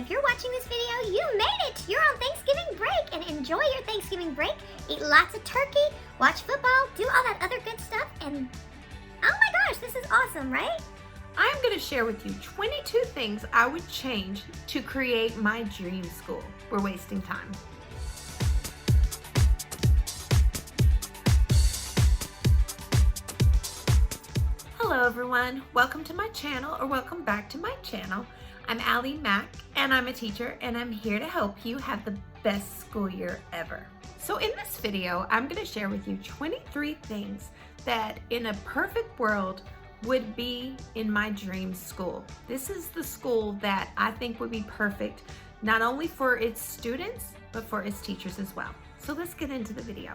If you're watching this video, you made it! You're on Thanksgiving break, and enjoy your Thanksgiving break. Eat lots of turkey, watch football, do all that other good stuff, and oh my gosh, this is awesome, right? I'm going to share with you 22 things I would change to create my dream school. We're wasting time. Hello everyone, welcome to my channel, or welcome back to my channel. I'm Allie Mack, and I'm a teacher, and I'm here to help you have the best school year ever. So in this video, I'm going to share with you 23 things that in a perfect world would be in my dream school. This is the school that I think would be perfect, not only for its students, but for its teachers as well. So let's get into the video.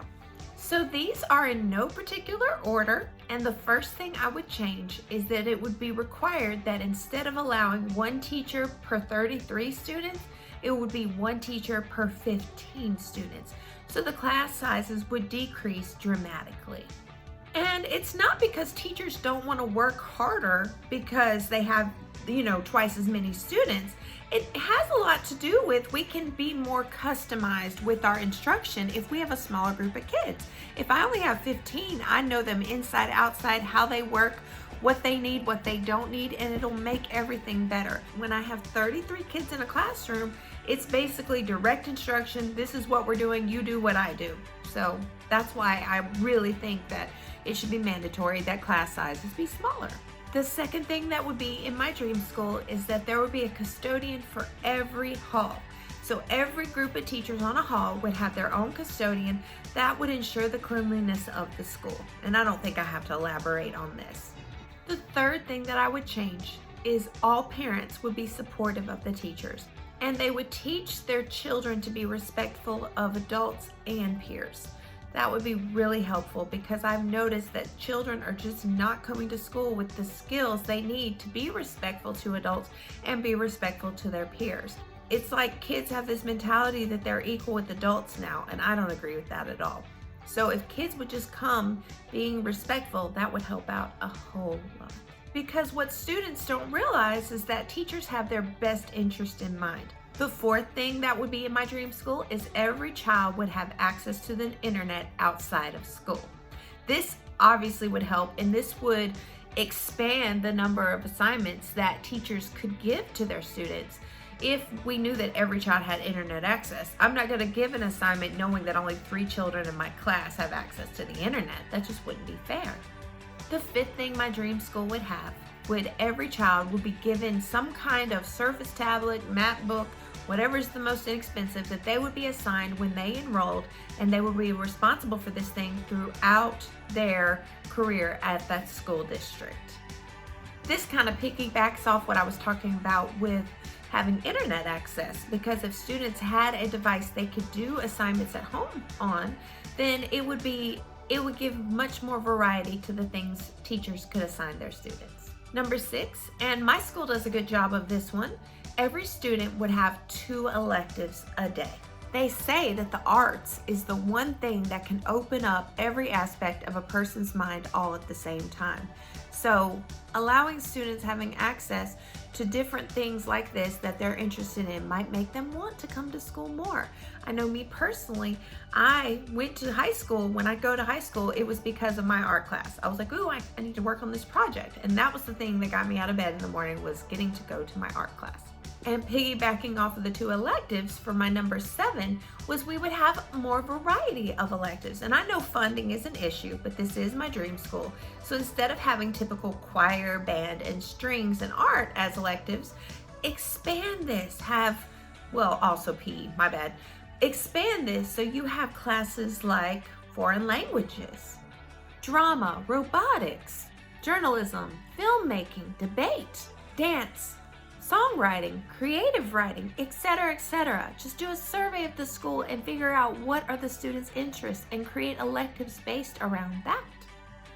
So these are in no particular order, and the first thing I would change is that it would be required that instead of allowing one teacher per 33 students, it would be one teacher per 15 students. So the class sizes would decrease dramatically. And it's not because teachers don't want to work harder because they have, twice as many students. It has a lot to do with we can be more customized with our instruction if we have a smaller group of kids. If I only have 15, I know them inside, outside, how they work, what they need, what they don't need, and it'll make everything better. When I have 33 kids in a classroom, it's basically direct instruction. This is what we're doing, you do what I do. So that's why I really think that it should be mandatory that class sizes be smaller. The second thing that would be in my dream school is that there would be a custodian for every hall. So every group of teachers on a hall would have their own custodian. That would ensure the cleanliness of the school. And I don't think I have to elaborate on this. The third thing that I would change is all parents would be supportive of the teachers, and they would teach their children to be respectful of adults and peers. That would be really helpful because I've noticed that children are just not coming to school with the skills they need to be respectful to adults and be respectful to their peers. It's like kids have this mentality that they're equal with adults now, and I don't agree with that at all. So if kids would just come being respectful, that would help out a whole lot. Because what students don't realize is that teachers have their best interest in mind. The fourth thing that would be in my dream school is every child would have access to the internet outside of school. This obviously would help, and this would expand the number of assignments that teachers could give to their students if we knew that every child had internet access. I'm not going to give an assignment knowing that only 3 children in my class have access to the internet. That just wouldn't be fair. The fifth thing my dream school would have would every child would be given some kind of Surface tablet, MacBook, whatever's the most inexpensive, that they would be assigned when they enrolled, and they would be responsible for this thing throughout their career at that school district. This kind of piggybacks off what I was talking about with having internet access, because if students had a device they could do assignments at home on, then it would give much more variety to the things teachers could assign their students. Number 6, and my school does a good job of this one, every student would have 2 electives a day. They say that the arts is the one thing that can open up every aspect of a person's mind all at the same time. So allowing students having access to different things like this that they're interested in might make them want to come to school more. I know me personally, I went to high school. When I go to high school, it was because of my art class. I was like, ooh, I need to work on this project. And that was the thing that got me out of bed in the morning, was getting to go to my art class. And piggybacking off of the 2 electives for my number 7 was we would have more variety of electives. And I know funding is an issue, but this is my dream school. So instead of having typical choir, band, and strings and art as electives, expand this. Also PE, my bad. Expand this so you have classes like foreign languages, drama, robotics, journalism, filmmaking, debate, dance, songwriting, creative writing, etc., etc. Just do a survey of the school and figure out what are the students' interests and create electives based around that.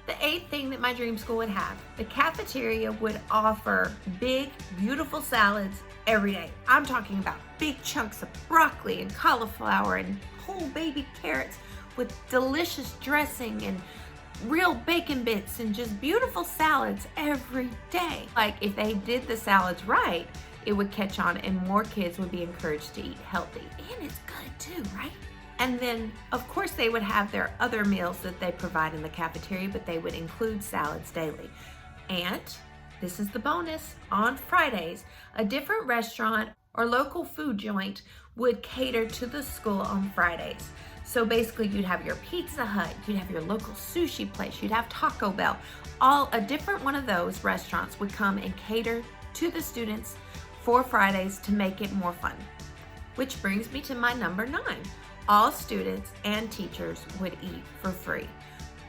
The 8th thing that my dream school would have, the cafeteria would offer big, beautiful salads every day. I'm talking about big chunks of broccoli and cauliflower and whole baby carrots with delicious dressing and real bacon bits and just beautiful salads every day. Like if they did the salads right, it would catch on and more kids would be encouraged to eat healthy. And it's good too, right? And then, of course, they would have their other meals that they provide in the cafeteria, but they would include salads daily. And this is the bonus, on Fridays, a different restaurant or local food joint would cater to the school on Fridays. So basically you'd have your Pizza Hut, you'd have your local sushi place, you'd have Taco Bell. A different one of those restaurants would come and cater to the students for Fridays to make it more fun. Which brings me to my number 9. All students and teachers would eat for free.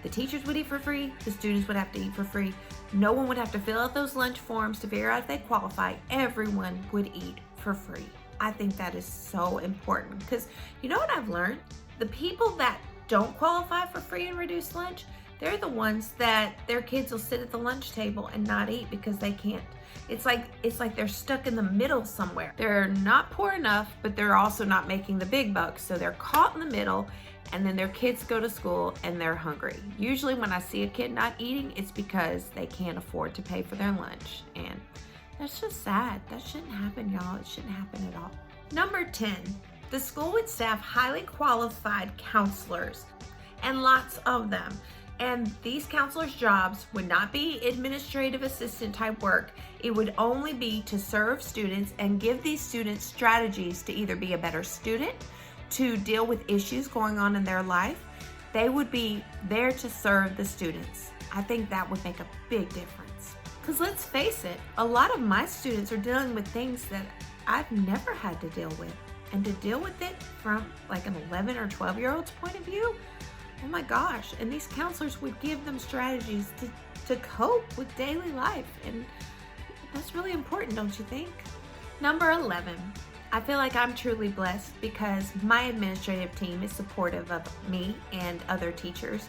The teachers would eat for free, the students would have to eat for free. No one would have to fill out those lunch forms to figure out if they qualify. Everyone would eat for free. I think that is so important because you know what I've learned? The people that don't qualify for free and reduced lunch, they're the ones that their kids will sit at the lunch table and not eat because they can't. It's like they're stuck in the middle somewhere. They're not poor enough, but they're also not making the big bucks. So they're caught in the middle, and then their kids go to school and they're hungry. Usually when I see a kid not eating, it's because they can't afford to pay for their lunch. And that's just sad. That shouldn't happen, y'all. It shouldn't happen at all. Number 10, the school would staff highly qualified counselors, and lots of them. And these counselors' jobs would not be administrative assistant type work. It would only be to serve students and give these students strategies to either be a better student, to deal with issues going on in their life. They would be there to serve the students. I think that would make a big difference. Because let's face it, a lot of my students are dealing with things that I've never had to deal with. And to deal with it from like an 11 or 12-year-old's point of view, oh my gosh. And these counselors would give them strategies to cope with daily life. And that's really important, don't you think? Number 11, I feel like I'm truly blessed because my administrative team is supportive of me and other teachers.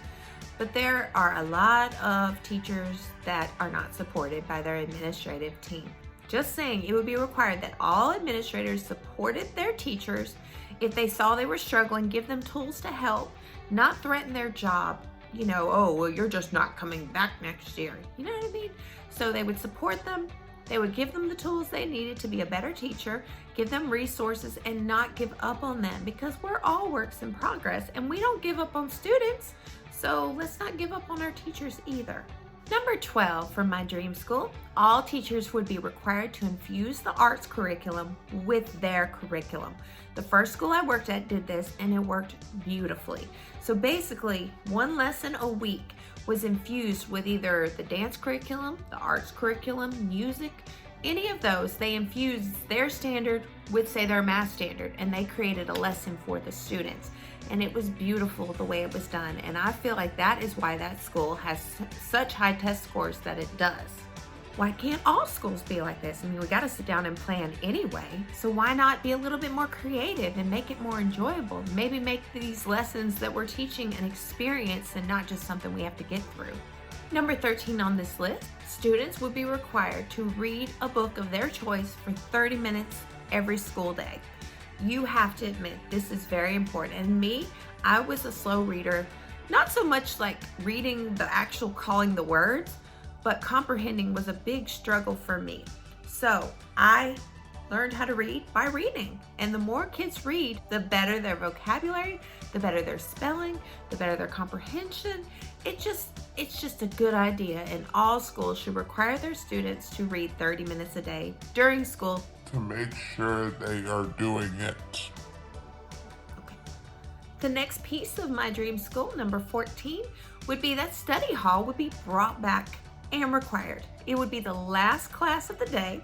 But there are a lot of teachers that are not supported by their administrative team. Just saying, it would be required that all administrators supported their teachers. If they saw they were struggling, give them tools to help, not threaten their job. You know, oh, well, you're just not coming back next year. You know what I mean? So they would support them. They would give them the tools they needed to be a better teacher, give them resources, and not give up on them because we're all works in progress and we don't give up on students. So let's not give up on our teachers either. Number 12 for my dream school, all teachers would be required to infuse the arts curriculum with their curriculum. The first school I worked at did this and it worked beautifully. So basically, one lesson a week was infused with either the dance curriculum, the arts curriculum, music, any of those. They infused their standard with, say, their math standard, and they created a lesson for the students. And it was beautiful the way it was done. And I feel like that is why that school has such high test scores that it does. Why can't all schools be like this? I mean, we got to sit down and plan anyway. So why not be a little bit more creative and make it more enjoyable? Maybe make these lessons that we're teaching an experience and not just something we have to get through. Number 13 on this list, students would be required to read a book of their choice for 30 minutes every school day. You have to admit, this is very important. And me, I was a slow reader, not so much like reading the actual calling the words, but comprehending was a big struggle for me. So I learned how to read by reading. And the more kids read, the better their vocabulary, the better their spelling, the better their comprehension. It's just a good idea, and all schools should require their students to read 30 minutes a day during school to make sure they are doing it. Okay. The next piece of my dream school, number 14, would be that study hall would be brought back and required. It would be the last class of the day,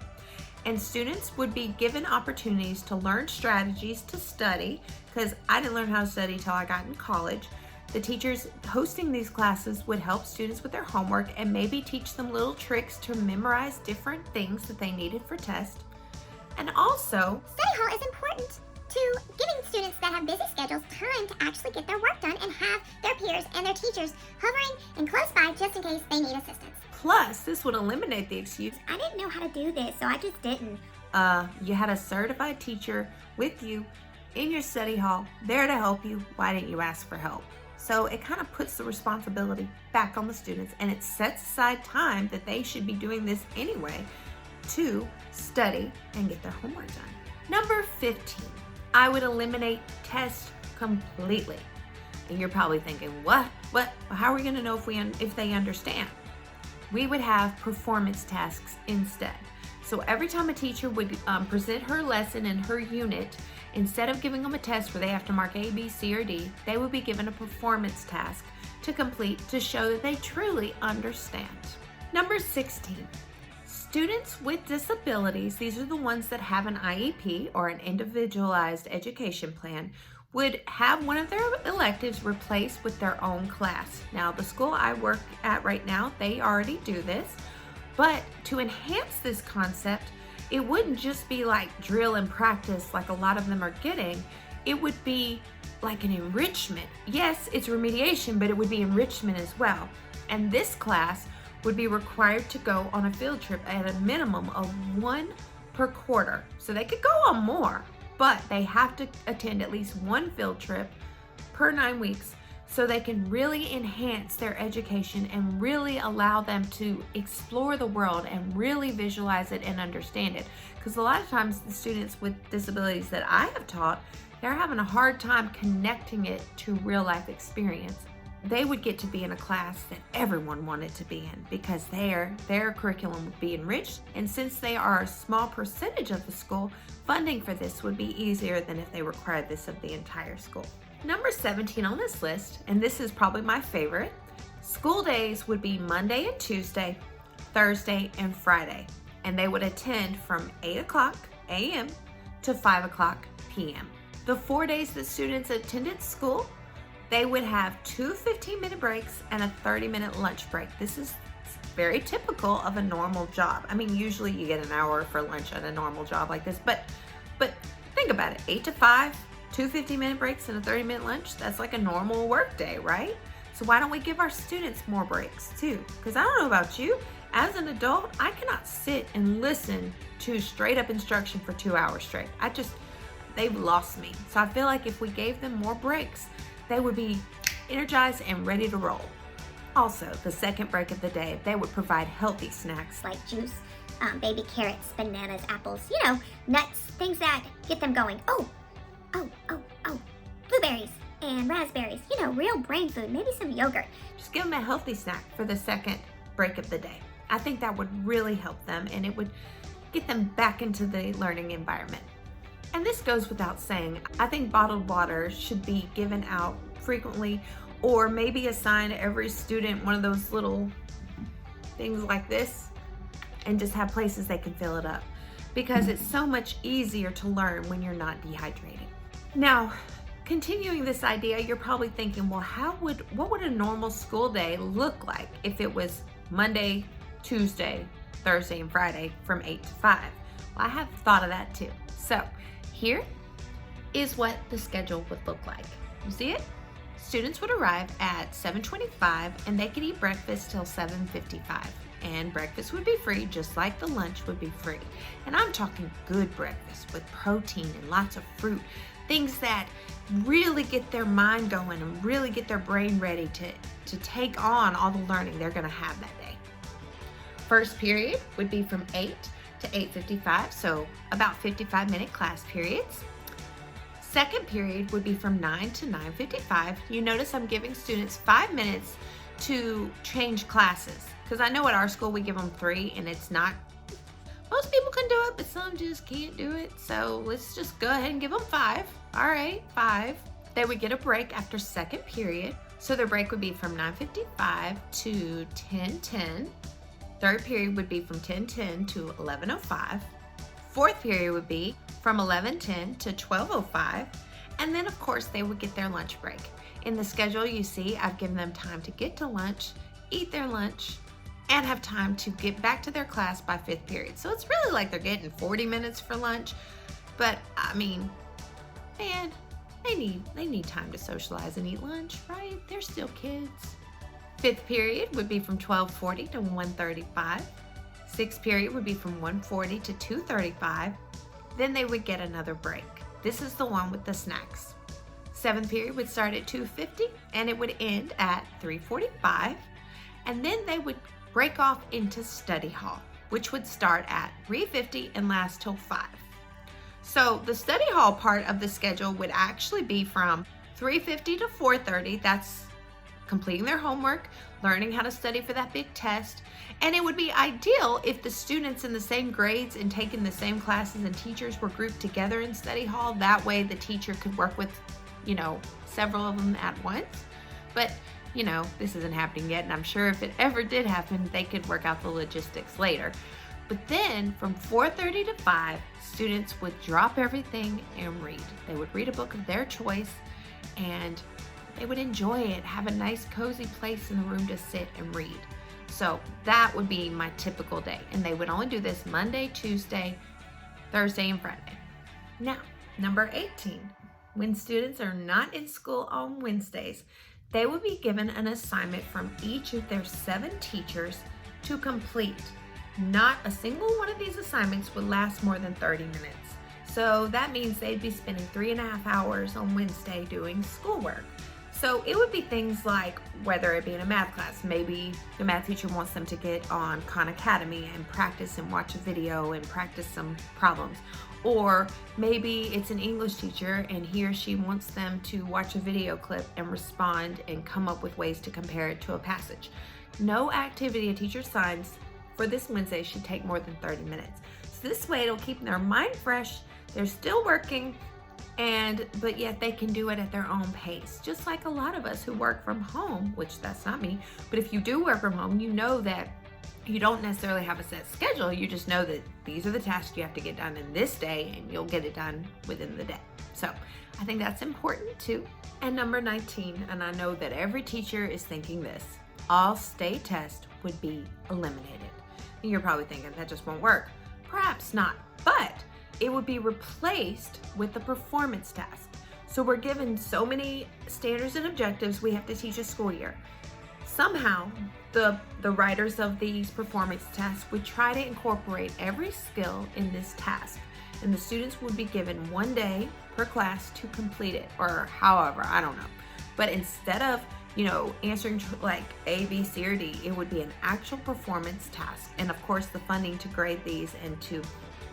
and students would be given opportunities to learn strategies to study, because I didn't learn how to study till I got in college. The teachers hosting these classes would help students with their homework and maybe teach them little tricks to memorize different things that they needed for tests. And also, Study hall is important to giving students that have busy schedules time to actually get their work done and have their peers and their teachers hovering and close by just in case they need assistance. plus, this would eliminate the excuse, I didn't know how to do this, so I just didn't. you had a certified teacher with you in your study hall, there to help you. Why didn't you ask for help? So it kind of puts the responsibility back on the students, and it sets aside time that they should be doing this anyway to study, and get their homework done. Number 15, I would eliminate tests completely. And you're probably thinking, what? How are we going to know if they understand? We would have performance tasks instead. So every time a teacher would present her lesson in her unit, instead of giving them a test where they have to mark A, B, C, or D, they would be given a performance task to complete to show that they truly understand. Number 16, students with disabilities, these are the ones that have an IEP or an individualized education plan, would have one of their electives replaced with their own class. Now, the school I work at right now, they already do this, but to enhance this concept, it wouldn't just be like drill and practice like a lot of them are getting. It would be like an enrichment. Yes, it's remediation, but it would be enrichment as well. And this class would be required to go on a field trip at a minimum of 1 per quarter. So they could go on more, but they have to attend at least 1 field trip per 9 weeks so they can really enhance their education and really allow them to explore the world and really visualize it and understand it. Because a lot of times the students with disabilities that I have taught, they're having a hard time connecting it to real life experience. They would get to be in a class that everyone wanted to be in because their curriculum would be enriched, and since they are a small percentage of the school, funding for this would be easier than if they required this of the entire school. Number 17 on this list, and this is probably my favorite, school days would be Monday and Tuesday, Thursday and Friday, and they would attend from 8 o'clock a.m. to 5 o'clock p.m. The 4 days that students attended school, they would have 2 15-minute breaks and a 30-minute lunch break. This is very typical of a normal job. I mean, usually you get an hour for lunch at a normal job like this, but think about it, 8 to 5, 2 15-minute breaks and a 30-minute lunch, that's like a normal work day, right? So why don't we give our students more breaks too? Because I don't know about you, as an adult, I cannot sit and listen to straight up instruction for 2 hours straight. They've lost me. So I feel like if we gave them more breaks, they would be energized and ready to roll. Also, the second break of the day, they would provide healthy snacks like juice, baby carrots, bananas, apples, nuts, things that get them going. Oh, blueberries and raspberries, real brain food, maybe some yogurt. Just give them a healthy snack for the second break of the day. I think that would really help them, and it would get them back into the learning environment. And this goes without saying, I think bottled water should be given out frequently, or maybe assign every student one of those little things like this and just have places they can fill it up, because it's so much easier to learn when you're not dehydrated. Now, continuing this idea, you're probably thinking, well, what would a normal school day look like if it was Monday, Tuesday, Thursday, and Friday from 8 to 5? Well, I have thought of that too. So here is what the schedule would look like. You see it? Students would arrive at 7:25 and they could eat breakfast till 7:55. And breakfast would be free, just like the lunch would be free. And I'm talking good breakfast with protein and lots of fruit, things that really get their mind going and really get their brain ready to take on all the learning they're gonna have that day. First period would be from 8 to 8:55, so about 55-minute class periods. Second period would be from 9 to 9:55. You notice I'm giving students 5 minutes to change classes, because I know at our school we give them 3, and it's not, most people can do it, but some just can't do it. So let's just go ahead and give them 5. All right, 5. They would get a break after second period. So their break would be from 9:55 to 10:10. Third period would be from 10:10 to 11:05. Fourth period would be from 11:10 to 12:05. And then of course they would get their lunch break. In the schedule you see, I've given them time to get to lunch, eat their lunch, and have time to get back to their class by 5th period. So it's really like they're getting 40 minutes for lunch, but I mean, man, they need time to socialize and eat lunch, right? They're still kids. 5th period would be from 12:40 to 1:35. 6th period would be from 1:40 to 2:35. Then they would get another break. This is the one with the snacks. 7th period would start at 2:50 and it would end at 3:45. And then they would break off into study hall. which would start at 3:50 and last till 5. So the study hall part of the schedule would actually be from 3:50 to 4:30. That's completing their homework, learning how to study for that big test. And it would be ideal if the students in the same grades and taking the same classes and teachers were grouped together in study hall. That way the teacher could work with, several of them at once. But, this isn't happening yet. And I'm sure if it ever did happen, they could work out the logistics later. But then from 4:30 to 5, students would drop everything and read. They would read a book of their choice and they would enjoy it, have a nice cozy place in the room to sit and read. So that would be my typical day. And they would only do this Monday, Tuesday, Thursday, and Friday. Now, number 18, when students are not in school on Wednesdays, they will be given an assignment from each of their 7 teachers to complete. Not a single one of these assignments would last more than 30 minutes. So that means they'd be spending 3.5 hours on Wednesday doing schoolwork. So it would be things like, whether it be in a math class, maybe the math teacher wants them to get on Khan Academy and practice and watch a video and practice some problems. Or maybe it's an English teacher and he or she wants them to watch a video clip and respond and come up with ways to compare it to a passage. No activity a teacher assigns for this Wednesday should take more than 30 minutes. So this way it'll keep their mind fresh, they're still working, but yet they can do it at their own pace. Just like a lot of us who work from home, which that's not me, but if you do work from home, you know that you don't necessarily have a set schedule. You just know that these are the tasks you have to get done in this day and you'll get it done within the day. So I think that's important too. And number 19, and I know that every teacher is thinking this, all state tests would be eliminated. And you're probably thinking that just won't work. Perhaps not, but it would be replaced with the performance task. So we're given so many standards and objectives we have to teach a school year. Somehow, the writers of these performance tasks would try to incorporate every skill in this task. And the students would be given 1 day per class to complete it, or however, I don't know. But instead of answering like A, B, C, or D, it would be an actual performance task. And of course, the funding to grade these and to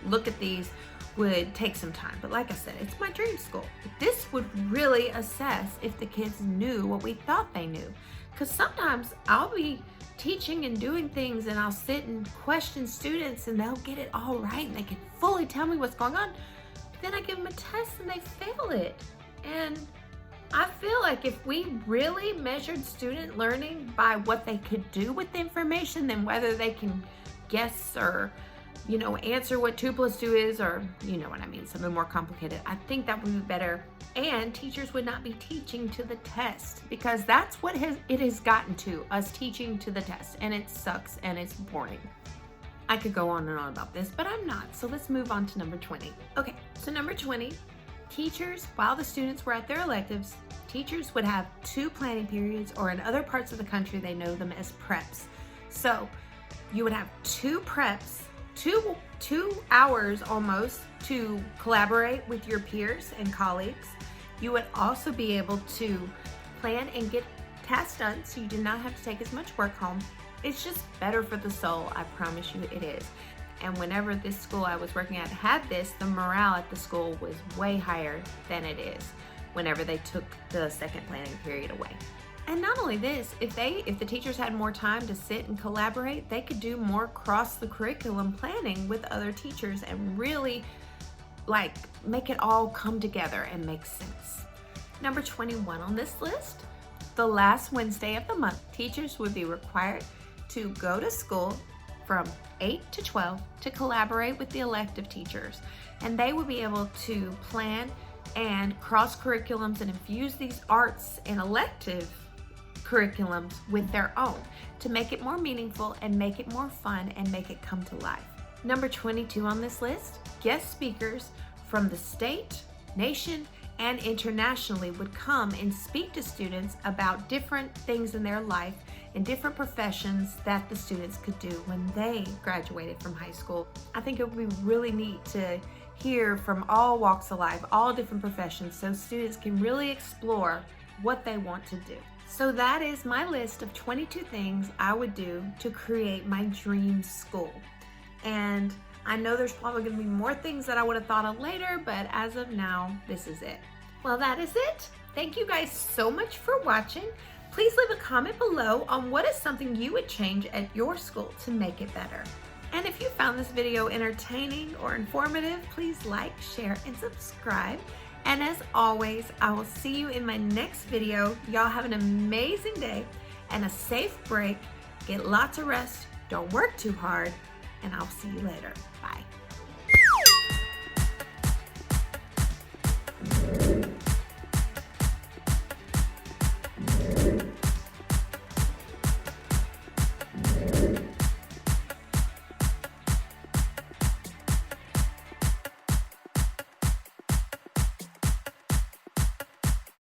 look at these would take some time. But like I said, it's my dream school. This would really assess if the kids knew what we thought they knew. Because sometimes I'll be teaching and doing things and I'll sit and question students and they'll get it all right and they can fully tell me what's going on. But then I give them a test and they fail it. And I feel like if we really measured student learning by what they could do with the information than whether they can guess or, answer what 2 + 2 is, or what I mean, something more complicated, I think that would be better. And teachers would not be teaching to the test, because that's what it has gotten to, us teaching to the test, and it sucks and it's boring. I could go on and on about this, but I'm not. So let's move on to number 20. Okay, so number 20, teachers, while the students were at their electives, teachers would have 2 planning periods, or in other parts of the country, they know them as preps. So you would have 2 preps, two hours almost to collaborate with your peers and colleagues. You would also be able to plan and get tasks done, so you do not have to take as much work home. It's just better for the soul, I promise you it is. And whenever this school I was working at had this, the morale at the school was way higher than it is whenever they took the second planning period away. And not only this, if the teachers had more time to sit and collaborate, they could do more cross the curriculum planning with other teachers and really make it all come together and make sense. Number 21 on this list, the last Wednesday of the month, teachers would be required to go to school from 8 to 12 to collaborate with the elective teachers. And they would be able to plan and cross curriculums and infuse these arts and elective curriculums with their own to make it more meaningful and make it more fun and make it come to life. Number 22 on this list, guest speakers from the state, nation, and internationally would come and speak to students about different things in their life and different professions that the students could do when they graduated from high school. I think it would be really neat to hear from all walks of life, all different professions, so students can really explore what they want to do. So that is my list of 22 things I would do to create my dream school. And I know there's probably gonna be more things that I would have thought of later, but as of now, this is it. Well, that is it. Thank you guys so much for watching. Please leave a comment below on what is something you would change at your school to make it better. And if you found this video entertaining or informative, please like, share, and subscribe. And as always, I will see you in my next video. Y'all have an amazing day and a safe break. Get lots of rest, don't work too hard, and I'll see you later. Bye.